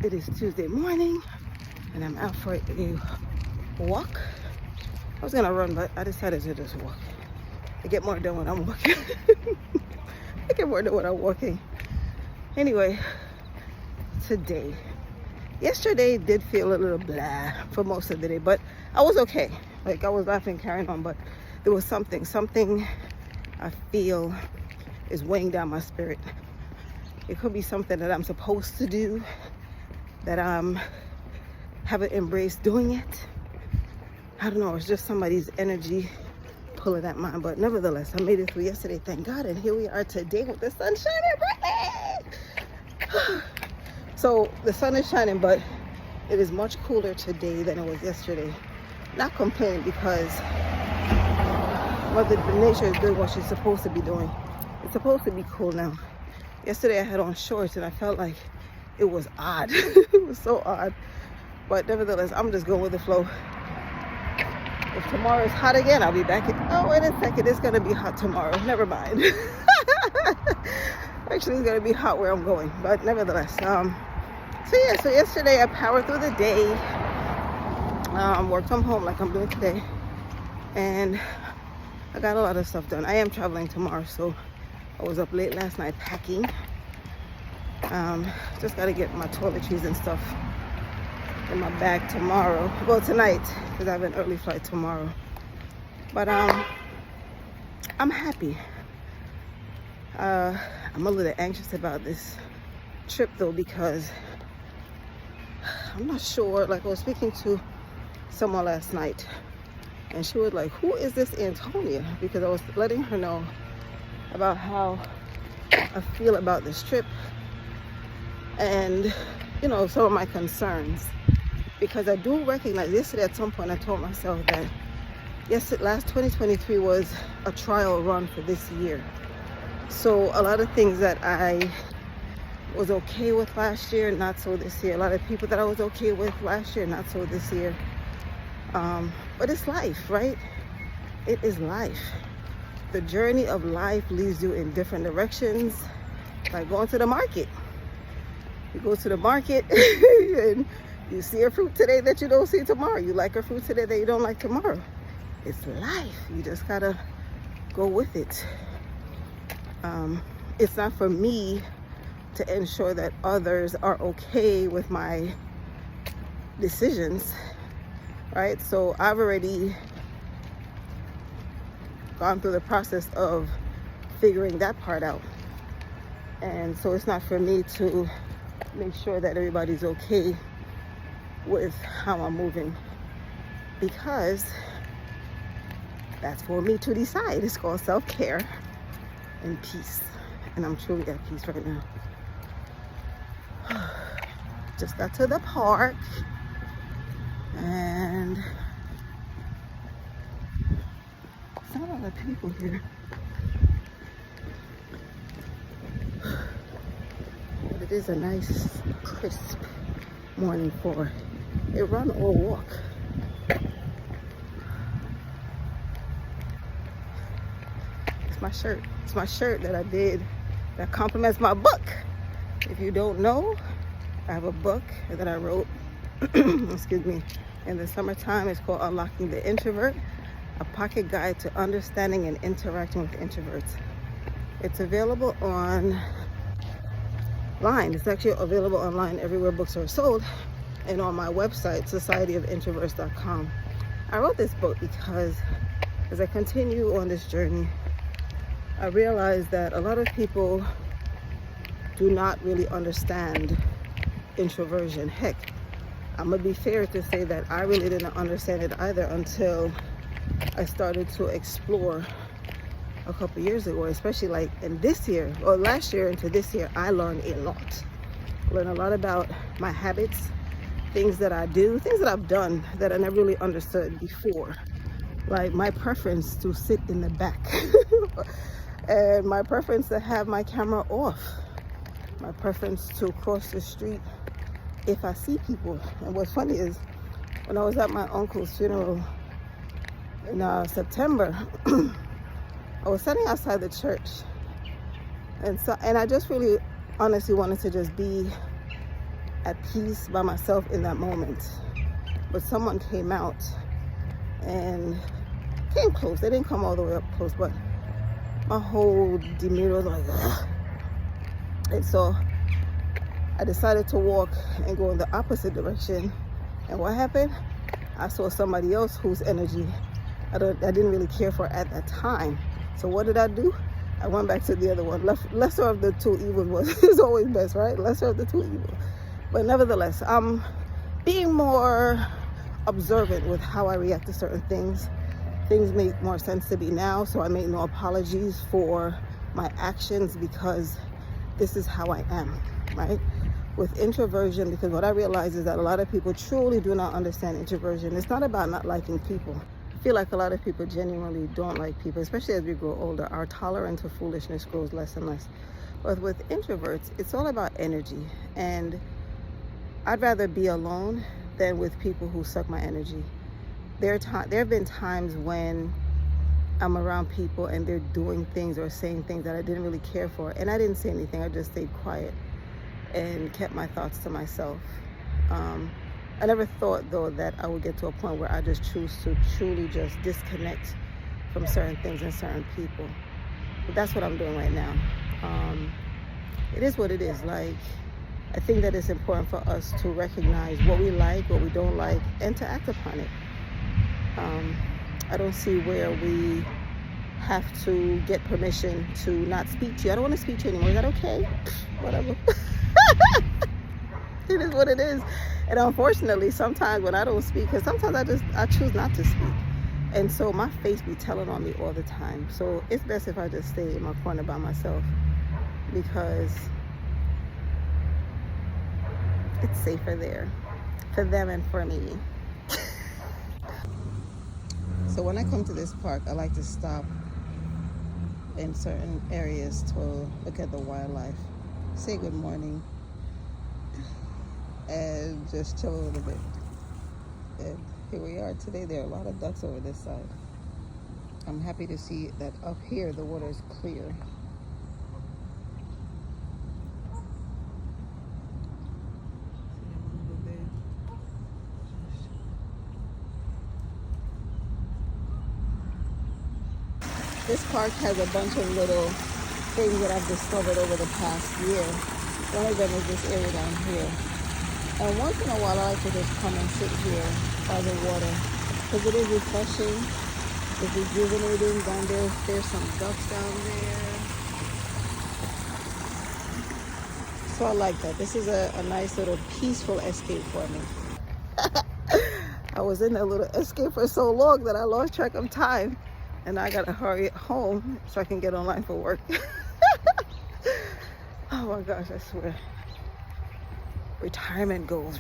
It is Tuesday morning and I'm out for a walk. I was gonna run, but I decided to just walk. I get more done when I'm walking. I get more done when I'm walking. Anyway, today. Yesterday did feel a little blah for most of the day, but I was okay. Like I was laughing, carrying on, but there was something I feel is weighing down my spirit. It could be something that I'm supposed to do, that I haven't embraced doing it. I don't know, it's just somebody's energy pulling at mine, but nevertheless, I made it through yesterday, thank God, and here we are today with the sun shining brightly. So the sun is shining, but it is much cooler today than it was yesterday. Not complaining because Mother Nature is doing what she's supposed to be doing. It's supposed to be cool now. Yesterday I had on shorts and I felt like it was odd. It was so odd. But nevertheless, I'm just going with the flow. If tomorrow is hot again, I'll be back. Oh, wait a second. It's going to be hot tomorrow. Never mind. Actually, it's going to be hot where I'm going. But nevertheless. So yesterday I powered through the day. Worked from home like I'm doing today. And I got a lot of stuff done. I am traveling tomorrow, so I was up late last night packing. Just got to get my toiletries and stuff in my bag tomorrow. Well, tonight, because I have an early flight tomorrow. But I'm happy. I'm a little anxious about this trip though, because I'm not sure. Like I was speaking to someone last night, and she was like, "Who is this Antonia?" Because I was letting her know about how I feel about this trip, and you know, some of my concerns. Because I do recognize, yesterday at some point I told myself that last 2023 was a trial run for this year. So a lot of things that I was okay with last year, not so this year. A lot of people that I was okay with last year, not so this year. But it's life, right? It is life. The journey of life leads you in different directions. Like going to the market. You go to the market and you see a fruit today that you don't see tomorrow. You like a fruit today that you don't like tomorrow. It's life. You just gotta go with it. It's not for me to ensure that others are okay with my decisions, right? So I've already gone through the process of figuring that part out. And so it's not for me to make sure that everybody's okay with how I'm moving, because that's for me to decide. It's called self-care and peace, and I'm truly at peace right now. Just got to the park and there's not a lot of people here, but it is a nice crisp morning for a run or walk. It's my shirt. It's my shirt that I did that complements my book. If you don't know, I have a book that I wrote excuse me, in the summertime. It's called Unlocking the Introvert, a pocket guide to understanding and interacting with introverts. It's available online. It's actually available online everywhere books are sold, and on my website, societyofintroverts.com. I wrote this book because as I continue on this journey, I realized that a lot of people do not really understand introversion. Heck, I'm gonna be fair to say that I really didn't understand it either until I started to explore a couple years ago, especially like in this year or last year into this year. I learned a lot. Learned a lot about my habits, things that I do, things that I've done that I never really understood before. Like my preference to sit in the back and my preference to have my camera off, my preference to cross the street if I see people. And what's funny is when I was at my uncle's funeral in September, I was sitting outside the church, and I just really honestly wanted to just be at peace by myself in that moment. But someone came out and came close. They didn't come all the way up close, but my whole demeanor was like, ugh. And so I decided to walk and go in the opposite direction. And what happened? I saw somebody else whose energy I didn't really care for at that time. So what did I do? I went back to the other one. Lesser of the two evils is always best, right? Lesser of the two evils. But nevertheless, I'm being more observant with how I react to certain things. Things make more sense to me now, so I make no apologies for my actions because this is how I am, right? With introversion, because what I realize is that a lot of people truly do not understand introversion. It's not about not liking people. I feel like a lot of people genuinely don't like people, especially as we grow older. Our tolerance of foolishness grows less and less. But with introverts, it's all about energy. And I'd rather be alone than with people who suck my energy. There have been times when I'm around people and they're doing things or saying things that I didn't really care for. And I didn't say anything. I just stayed quiet and kept my thoughts to myself. I never thought, though, that I would get to a point where I just choose to truly just disconnect from certain things and certain people. But that's what I'm doing right now. It is what it is. Like, I think that it's important for us to recognize what we like, what we don't like, and to act upon it. I don't see where we have to get permission to not speak to you. I don't want to speak to you anymore. Is that okay? Whatever. It is what it is. And unfortunately, sometimes when I don't speak, because sometimes I choose not to speak. And so my face be telling on me all the time. So it's best if I just stay in my corner by myself, because it's safer there for them and for me. So when I come to this park, I like to stop in certain areas to look at the wildlife, say good morning, and just chill a little bit. And here we are today. There are a lot of ducks over this side. I'm happy to see that up here the water is clear. This park has a bunch of little things that I've discovered over the past year. One of them is this area down here. And once in a while, I like to just come and sit here by the water because it is refreshing. It's rejuvenating. Down there, there's some ducks down there. So I like that. This is a nice little peaceful escape for me. I was in that little escape for so long that I lost track of time. And I gotta hurry home so I can get online for work. Oh my gosh, I swear. Retirement goals.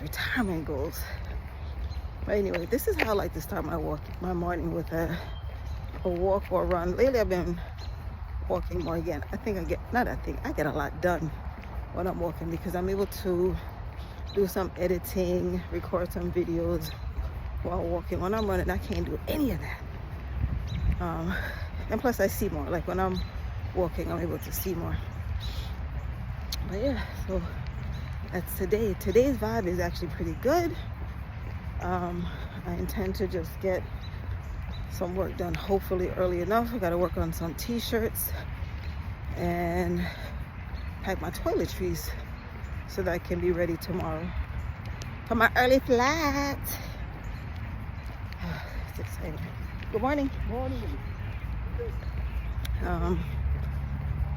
But anyway, this is how I like to start my morning with a walk or run. Lately I've been walking more again. I get a lot done when I'm walking because I'm able to do some editing, record some videos while walking. When I'm running, I can't do any of that. And plus I see more. Like when I'm walking, I'm able to see more. But yeah, so that's today. Today's vibe is actually pretty good. I intend to just get some work done, hopefully early enough. I gotta work on some t-shirts and pack my toiletries so that I can be ready tomorrow for my early flight. It's exciting. Good morning. Morning.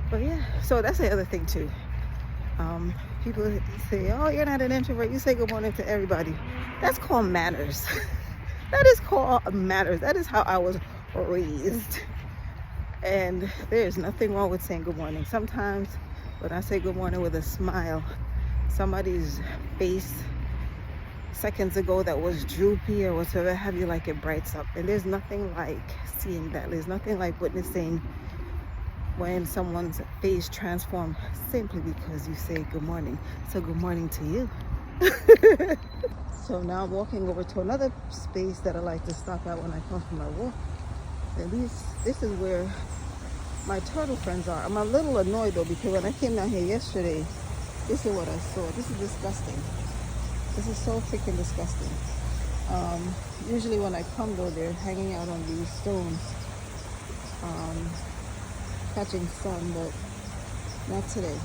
But yeah, so that's the other thing too. People say, oh, you're not an introvert. You say good morning to everybody. That's called manners. That is called manners. That is how I was raised. And there's nothing wrong with saying good morning. Sometimes when I say good morning with a smile, somebody's face seconds ago that was droopy or whatever have you, like, it brights up. And there's nothing like seeing that. There's nothing like witnessing when someone's face transforms simply because you say good morning. So good morning to you. So now I'm walking over to another space that I like to stop at when I come from my walk. And this is where my turtle friends are. I'm a little annoyed though, because when I came down here yesterday, this is what I saw. This is disgusting. This is so freaking disgusting. Usually when I come though, they're hanging out on these stones, catching sun, but not today.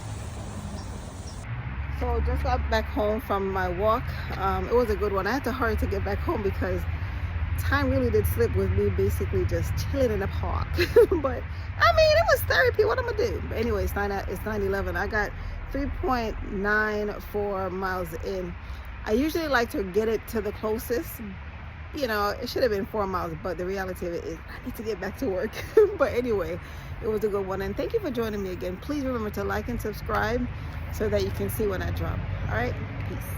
So just got back home from my walk. It was a good one. I had to hurry to get back home because time really did slip with me basically just chilling in the park. But I mean, it was therapy. What I'm gonna do? But anyway, it's 9:11. I got 3.94 miles in. I usually like to get it to the closest. You know, it should have been 4 miles, but the reality of it is I need to get back to work. But anyway, it was a good one, and thank you for joining me again. Please remember to like and subscribe so that you can see when I drop. All right, peace.